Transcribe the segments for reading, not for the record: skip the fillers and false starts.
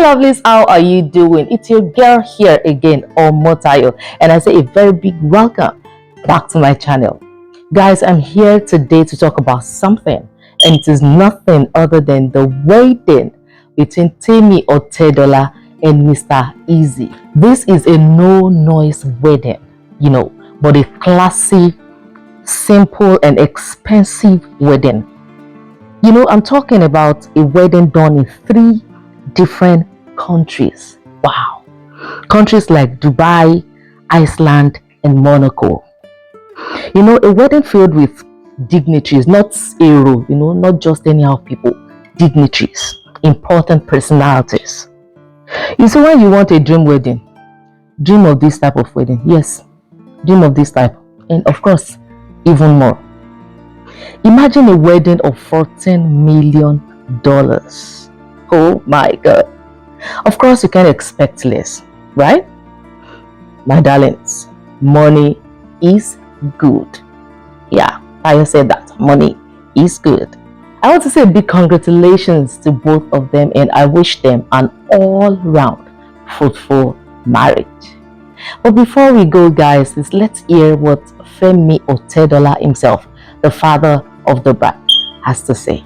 lovelies, how are you doing? It's your girl here again, Omotayo, and I say a very big welcome back to my channel. Guys, I'm here today to talk about something, and it is nothing other than the wedding between Temi Otedola and Mr. Eazi. This is a no-noise wedding, but a classy, simple, and expensive wedding. I'm talking about a wedding done in 3 different countries. Wow. Countries like Dubai, Iceland, and Monaco. A wedding filled with dignitaries, not hero, not just anyhow people, dignitaries, important personalities. You see, when you want a dream wedding, dream of this type of wedding. Yes, dream of this type. And of course, even more. Imagine a wedding of $14 million. Oh my God. Of course, you can't expect less, right? My darlings, money is good. Yeah, I said that. Money is good. I want to say a big congratulations to both of them, and I wish them an all-round fruitful marriage. But before we go, guys, let's hear what Femi Otedola himself, the father of the bride, has to say.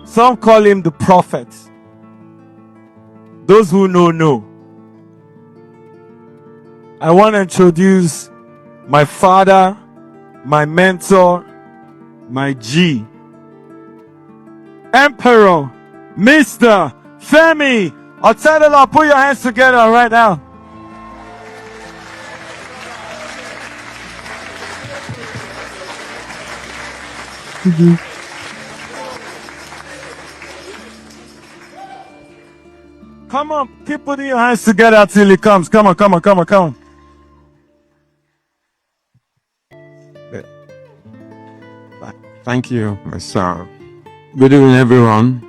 Some call him the prophet. Those who know. I want to introduce my father, my mentor, my G, Emperor, Mr. Femi Otedola. Put your hands together right now. Come on, keep putting your hands together till he comes. Come on. Thank you, my son. Good evening, everyone.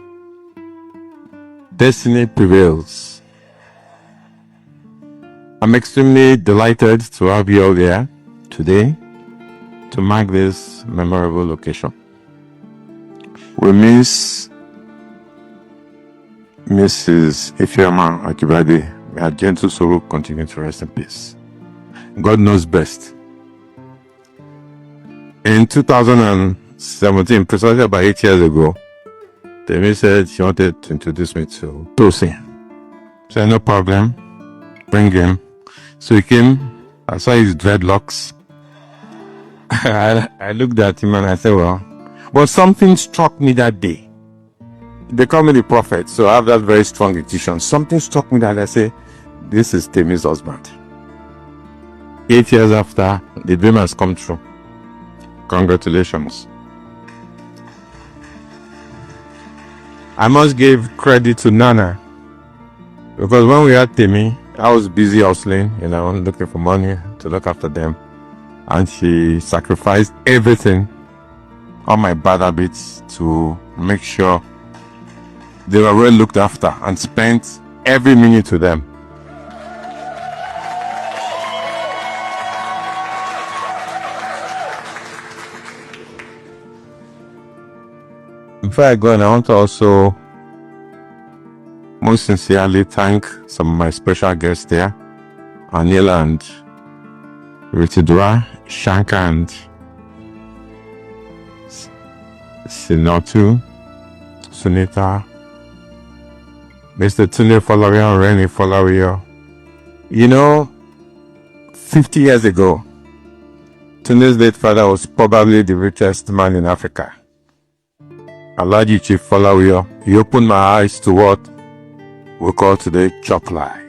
Destiny prevails. I'm extremely delighted to have you all here today to mark this memorable occasion. We miss Mrs. Ifeoma Ajibade. May her gentle soul continue to rest in peace. God knows best. In 2017, precisely about 8 years ago, Temi said she wanted to introduce me to Tosin. I said, no problem, bring him. So he came, I saw his dreadlocks. I looked at him and I said, well, but something struck me that day. They call me the prophet, so I have that very strong intuition. Something struck me that I say, this is Temi's husband. 8 years after, the dream has come true. Congratulations. I must give credit to Nana, because when we had Temi, I was busy hustling, looking for money to look after them, and she sacrificed everything, all my bad habits, to make sure they were well looked after, and spent every minute with them. Before I go on, I want to also most sincerely thank some of my special guests there, Anila and Ritidra, Shanka and Sinotu, Sunita, Mr. Tunde Folawiyo, Reni Folawiyo. 50 years ago, Tunde's late father was probably the richest man in Africa. Alhaji Chief Folawiyo, he opened my eyes to what we call today chop life.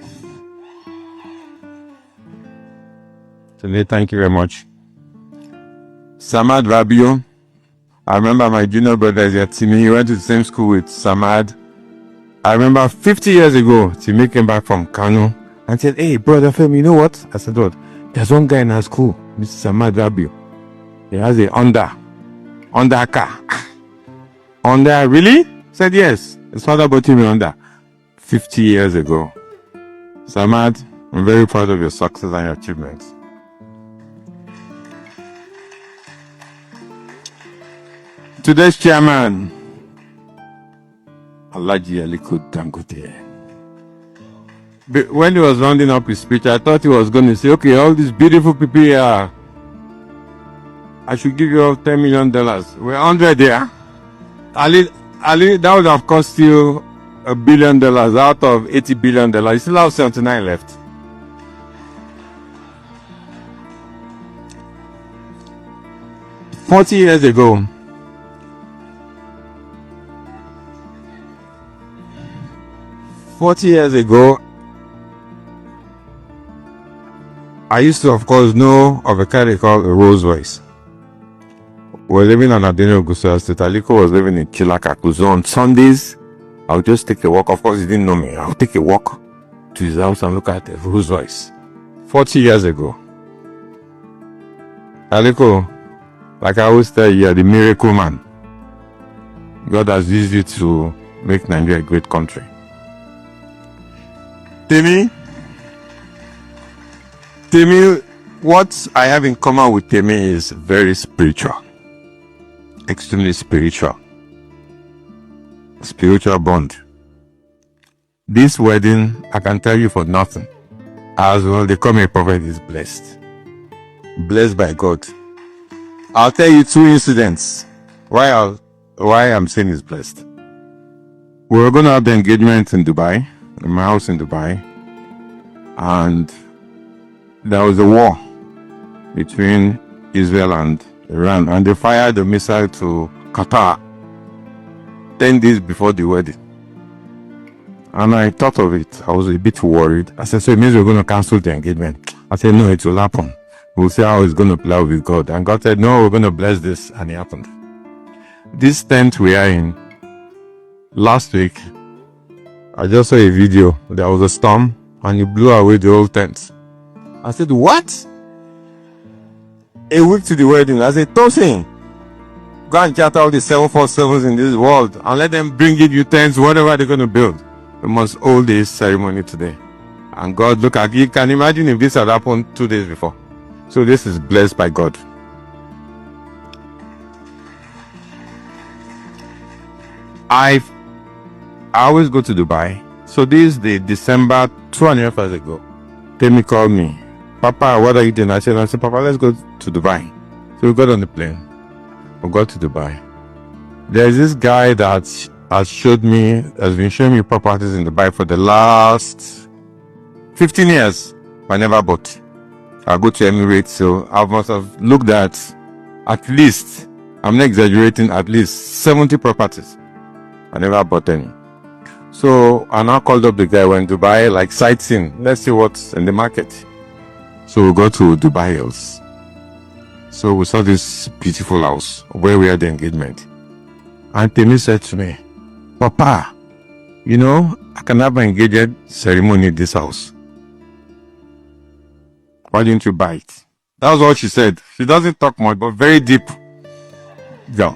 Tunde, thank you very much. Samad Rabio, I remember my junior brother is here, Timi. He went to the same school with Samad. I remember 50 years ago, Timi came back from Kano and said, hey, brother Femi, you know what? I said, what? There's one guy in our school, Mr. Samad Rabio. He has a Honda car. Honda, really? I said, yes. His father bought him a Honda 50 years ago. Samad, I'm very proud of your success and your achievements. Today's chairman, Alhaji Aliko Dangote. when he was rounding up his speech, I thought he was going to say, okay, all these beautiful people here, I should give you all $10 million. We're 100 there. Ali, that would have cost you $1 billion out of $80 billion. You still have 79 left. $40 years ago, I used to, of course, know of a car they call a Rolls Royce. We're living on Adeno Gusau State. Aliko was living in Chilakaku. So on Sundays, I would just take a walk. Of course, he didn't know me. I would take a walk to his house and look at the Rolls Royce. 40 years ago. Aliko, like I always tell you, you're the miracle man. God has used you to make Nigeria a great country. Temi, what I have in common with Temi is very spiritual. Extremely spiritual. Spiritual bond. This wedding, I can tell you for nothing. As well, they call me a prophet is blessed. Blessed by God. I'll tell you 2 incidents why I'm saying it's blessed. We were going to have the engagement in Dubai, in my house in Dubai, and there was a war between Israel and Iran, and they fired a missile to Qatar 10 days before the wedding. And I thought of it. I was a bit worried. I said, so it means we're going to cancel the engagement. I said, no, it will happen. We'll see how it's going to play out with God. And God said, no, we're going to bless this. And it happened. This tent we are in, last week, I just saw a video. There was a storm and it blew away the whole tent. I said, what? A week to the wedding. I said, Tosin, go and chat out the 747s in this world and let them bring you tents, whatever they're going to build. We must hold this ceremony today. And God, look at you. Can imagine if this had happened 2 days before. So this is blessed by God. I always go to Dubai. So this is the December 2.5 years ago. Temi called me. Papa, what are you doing? I said, Papa, let's go to Dubai. So we got on the plane. We got to Dubai. There's this guy that has been showing me properties in Dubai for the last 15 years. I never bought. I go to Emirates, so I must have looked at least, I'm not exaggerating, at least 70 properties. I never bought any. So I now called up the guy, went to Dubai, like sightseeing. Let's see what's in the market. So we go to Dubai Hills. So we saw this beautiful house where we had the engagement. And Temi said to me, Papa, I can have my engagement ceremony in this house. Why didn't you buy it? That was all she said. She doesn't talk much, but very deep. Yeah.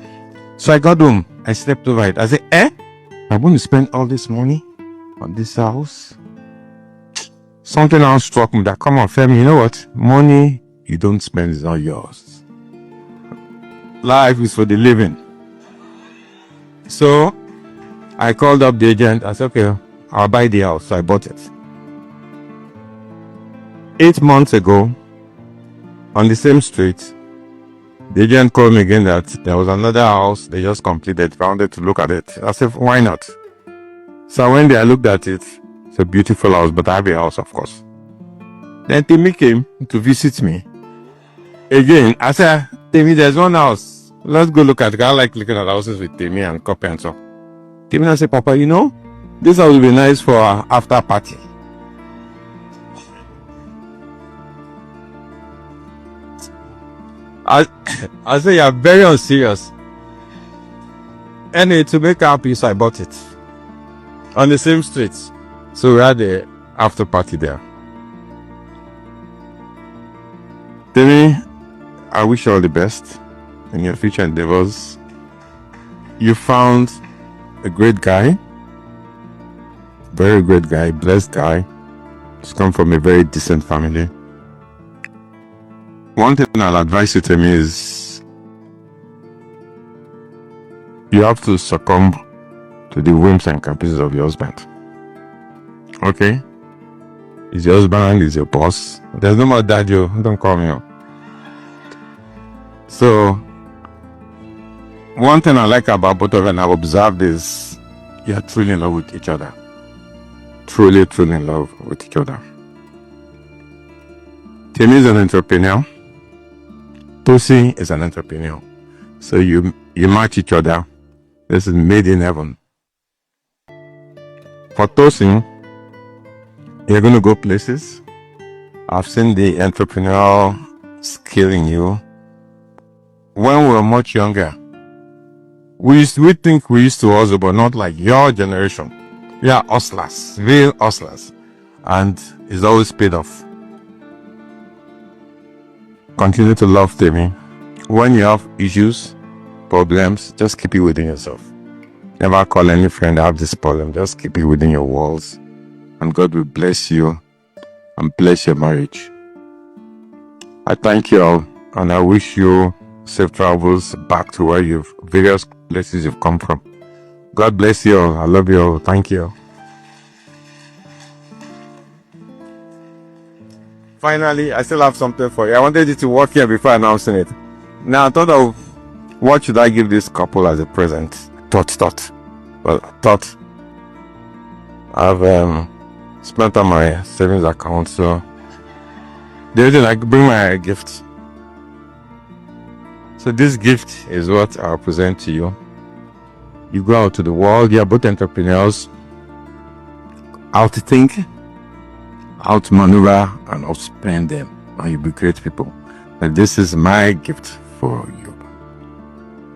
So I got home. I slept over it. I said, I'm going to spend all this money on this house? Something else struck me that, come on, Femi, you know what? Money you don't spend is not yours. Life is for the living. So I called up the agent. I said, okay, I'll buy the house. So I bought it. 8 months ago, on the same street, the agent called me again that there was another house they just completed. I wanted to look at it. I said, why not? So I went there, I looked at it. It's a beautiful house, but I have a house, of course. Then Temi came to visit me. Again, I said, Temi, there's one house. Let's go look at it. I like looking at houses with Temi and copy and so. Temi said, Papa, this house will be nice for our after party. I say you're very unserious. Anyway, to make our peace, I bought it on the same street. So we had the after party there. Temi, I wish you all the best in your future endeavors. You found a great guy, very great guy, blessed guy. He's come from a very decent family. One thing I'll advise you, Temi, is you have to succumb to the whims and caprices of your husband. Okay? Is your husband, is your boss. There's no more dad, yo. Don't call me up. So, one thing I like about both of them, I've observed, is you're truly in love with each other. Truly in love with each other. Temi is an entrepreneur. Tosin is an entrepreneur. So you match each other. This is made in heaven. For Tosin, you're going to go places. I've seen the entrepreneurial skill in you. When we were much younger, we think we used to hustle, but not like your generation. We are hustlers, real hustlers. And it's always paid off. Continue to love Temi. When you have issues, problems, just keep it within yourself. Never call any friend, I have this problem. Just keep it within your walls. And God will bless you and bless your marriage. I thank you all, and I wish you safe travels back to where various places you've come from. God bless you all. I love you all. Thank you. Finally, I still have something for you. I wanted you to walk here before announcing it. Now I thought of what should I give this couple as a present. Thought. I've spent on my savings account, so they didn't like bring my gift. So this gift is what I'll present to you. You go out to the world, you are both entrepreneurs, how to think, how to maneuver, and how to spend them, and you'll be great people. And this is my gift for you.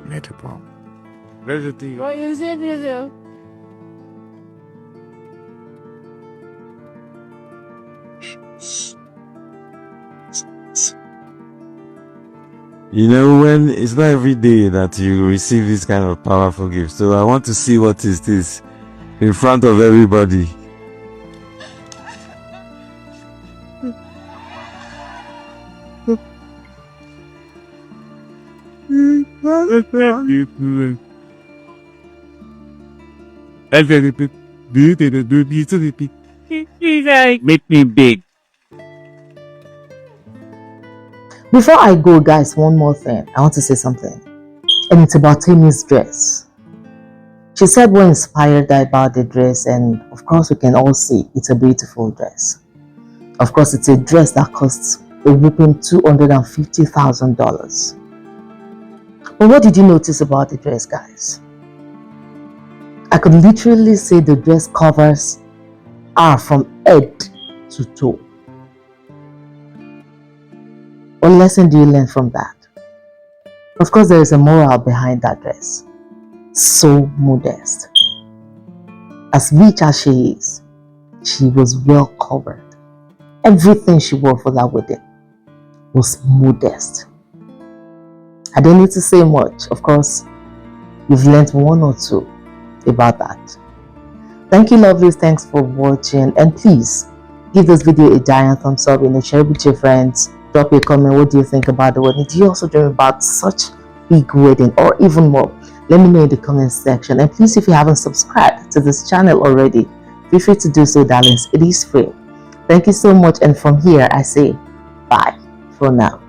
Beautiful. What is it? You know, when it's not every day that you receive this kind of powerful gift, so I want to see what is this in front of everybody. Make me big. Before I go, guys, one more thing. I want to say something. And it's about Temi's dress. She said we're inspired about the dress, and of course we can all see it's a beautiful dress. Of course, it's a dress that costs a whopping $250,000. But what did you notice about the dress, guys? I could literally say the dress covers her from head to toe. What lesson do you learn from that? Of course, there is a moral behind that dress. So modest. As rich as she is, she was well covered. Everything she wore for that wedding was modest. I don't need to say much. Of course, you've learned one or two about that. Thank you, lovelies. Thanks for watching. And please, give this video a giant thumbs up and share it with your friends. Drop a comment. What do you think about the wedding? Do you also dream about such big wedding or even more? Let me know in the comment section. And please, if you haven't subscribed to this channel already, feel free to do so, darlings. It is free. Thank you so much. And from here, I say bye for now.